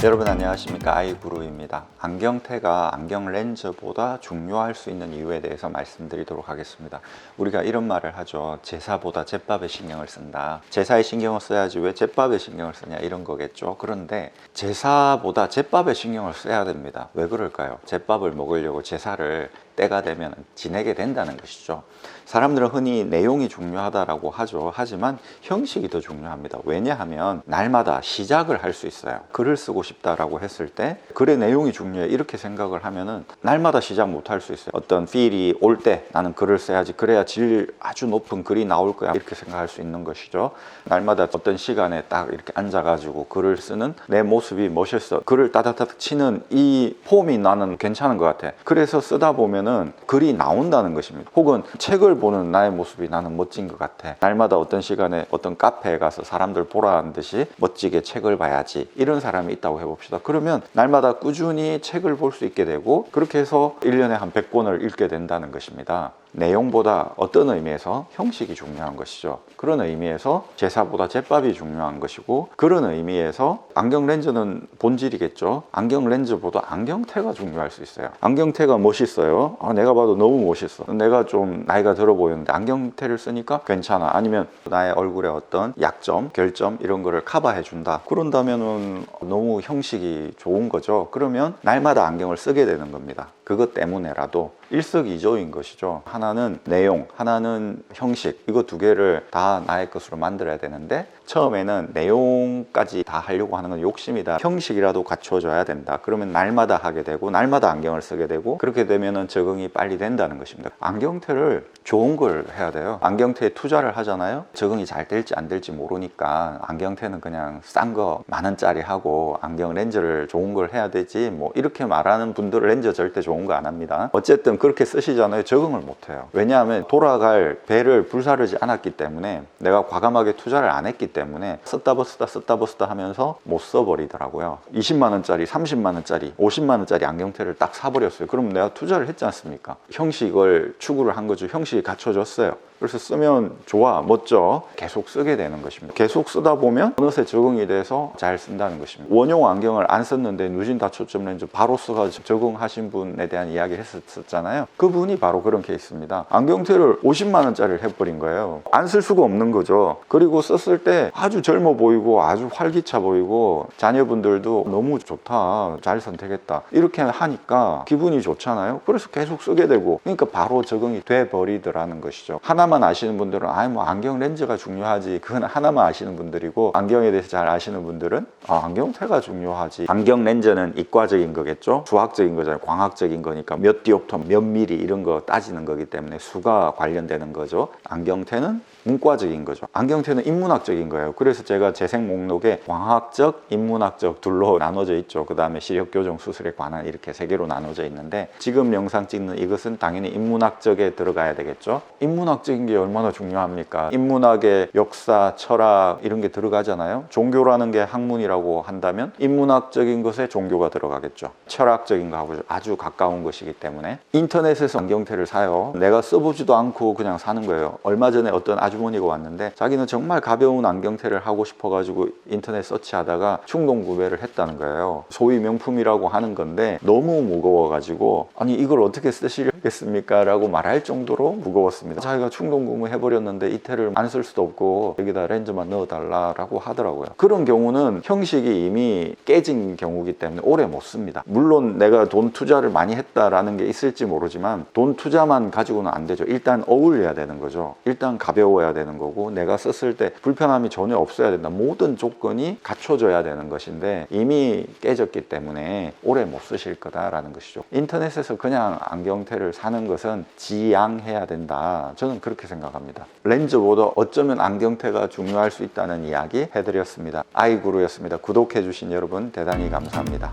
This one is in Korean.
여러분 안녕하십니까, 아이구루입니다. 안경테가 안경 렌즈보다 중요할 수 있는 이유에 대해서 말씀드리도록 하겠습니다. 우리가 이런 말을 하죠. 제사보다 잿밥에 신경을 쓴다. 제사에 신경을 써야지 왜 잿밥에 신경을 쓰냐, 이런 거겠죠. 그런데 제사보다 잿밥에 신경을 써야 됩니다. 왜 그럴까요? 잿밥을 먹으려고 제사를 때가 되면 지내게 된다는 것이죠. 사람들은 흔히 내용이 중요하다라고 하죠. 하지만 형식이 더 중요합니다. 왜냐하면 날마다 시작을 할 수 있어요. 글을 쓰고 싶다라고 했을 때 글의 내용이 중요해, 이렇게 생각을 하면은 날마다 시작 못 할 수 있어요. 어떤 필이 올 때 나는 글을 써야지, 그래야 질 아주 높은 글이 나올 거야, 이렇게 생각할 수 있는 것이죠. 날마다 어떤 시간에 딱 이렇게 앉아가지고 글을 쓰는 내 모습이 멋있어, 글을 따닥따닥 치는 이 폼이 나는 괜찮은 것 같아. 그래서 쓰다 보면은 글이 나온다는 것입니다. 혹은 책을 보는 나의 모습이 나는 멋진 것 같아. 날마다 어떤 시간에 어떤 카페에 가서 사람들 보라는 듯이 멋지게 책을 봐야지, 이런 사람이 있다고 해봅시다. 그러면 날마다 꾸준히 책을 볼 수 있게 되고, 그렇게 해서 1년에 한 100권을 읽게 된다는 것입니다. 내용보다 어떤 의미에서 형식이 중요한 것이죠. 그런 의미에서 제사보다 잿밥이 중요한 것이고, 그런 의미에서 안경 렌즈는 본질이겠죠. 안경 렌즈보다 안경테가 중요할 수 있어요. 안경테가 멋있어요. 내가 봐도 너무 멋있어. 내가 좀 나이가 들어 보이는데 안경테를 쓰니까 괜찮아. 아니면 나의 얼굴에 어떤 약점, 결점 이런 거를 커버해 준다. 그런다면은 너무 형식이 좋은 거죠. 그러면 날마다 안경을 쓰게 되는 겁니다. 그것 때문에라도 일석이조인 것이죠. 하나는 내용, 하나는 형식, 이거 두 개를 다 나의 것으로 만들어야 되는데, 처음에는 내용까지 다 하려고 하는 건 욕심이다. 형식이라도 갖춰줘야 된다. 그러면 날마다 하게 되고 날마다 안경을 쓰게 되고, 그렇게 되면은 적응이 빨리 된다는 것입니다. 안경테를 좋은 걸 해야 돼요. 안경테에 투자를 하잖아요. 적응이 잘 될지 안 될지 모르니까 안경테는 그냥 싼 거 만 원짜리 하고 안경 렌즈를 좋은 걸 해야 되지, 뭐 이렇게 말하는 분들은 렌즈 절대 좋은 거 안 합니다. 어쨌든 그렇게 쓰시잖아요. 적응을 못 해요. 왜냐하면 돌아갈 배를 불사르지 않았기 때문에, 내가 과감하게 투자를 안 했기 때문에 썼다 벗었다 하면서 못 써버리더라고요. 20만 원짜리, 30만 원짜리, 50만 원짜리 안경테를 딱 사버렸어요. 그럼 내가 투자를 했지 않습니까? 형식을 추구를 한 거죠. 형식이 갖춰졌어요. 그래서 쓰면 좋아, 멋져, 계속 쓰게 되는 것입니다. 계속 쓰다 보면 어느새 적응이 돼서 잘 쓴다는 것입니다. 원용 안경을 안 썼는데 누진 다초점 렌즈 바로 써가지고 적응하신 분에 대한 이야기를 했었잖아요. 그분이 바로 그런 케이스입니다. 안경테를 50만 원짜리를 해버린 거예요. 안 쓸 수가 없는 거죠. 그리고 썼을 때 아주 젊어 보이고 아주 활기차 보이고, 자녀분들도 너무 좋다, 잘 선택했다, 이렇게 하니까 기분이 좋잖아요. 그래서 계속 쓰게 되고, 그러니까 바로 적응이 돼 버리더라는 것이죠. 하나만 아시는 분들은 뭐 안경 렌즈가 중요하지, 그건 하나만 아시는 분들이고, 안경에 대해서 잘 아시는 분들은 안경테가 중요하지. 안경 렌즈는 이과적인 거겠죠. 수학적인 거잖아요. 광학적인 거니까 몇 디옵터, 몇 미리 이런 거 따지는 거기 때문에 수가 관련되는 거죠. 안경테는 문과적인 거죠. 안경테는 인문학적인 거예요. 그래서 제가 재생 목록에 광학적, 인문학적 둘로 나눠져 있죠. 그 다음에 시력교정 수술에 관한 이렇게 세 개로 나눠져 있는데, 지금 영상 찍는 이것은 당연히 인문학적에 들어가야 되겠죠. 인문학적인 게 얼마나 중요합니까? 인문학의 역사, 철학 이런 게 들어가잖아요. 종교라는 게 학문이라고 한다면 인문학적인 것에 종교가 들어가겠죠. 철학적인 거하고 아주 가까운 것이기 때문에 인터넷에서 안경테를 사요. 내가 써보지도 않고 그냥 사는 거예요. 얼마 전에 어떤 아주머니가 왔는데 자기는 정말 가벼운 안경테를 하고 싶어가지고 인터넷 서치하다가 충동 구매를 했다는 거예요. 소위 명품이라고 하는 건데 너무 무거워가지고 아니 이걸 어떻게 쓰시겠습니까? 라고 말할 정도로 무거웠습니다. 자기가 충동 구매해버렸는데 이테를 안 쓸 수도 없고 여기다 렌즈만 넣어달라고 하더라고요. 그런 경우는 형식이 이미 깨진 경우이기 때문에 오래 못 씁니다. 물론 내가 돈 투자를 많이 했다라는 게 있을지 모르지만 돈 투자만 가지고는 안 되죠. 일단 어울려야 되는 거죠. 일단 가벼워야 되는 거고, 내가 썼을 때 불편함이 전혀 없어야 된다. 모든 조건이 갖춰져야 되는 것인데 이미 깨졌기 때문에 오래 못 쓰실 거다라는 것이죠. 인터넷에서 그냥 안경테를 사는 것은 지양해야 된다. 저는 그렇게 생각합니다. 렌즈보다 어쩌면 안경테가 중요할 수 있다는 이야기 해드렸습니다. 아이구루였습니다. 구독해주신 여러분 대단히 감사합니다.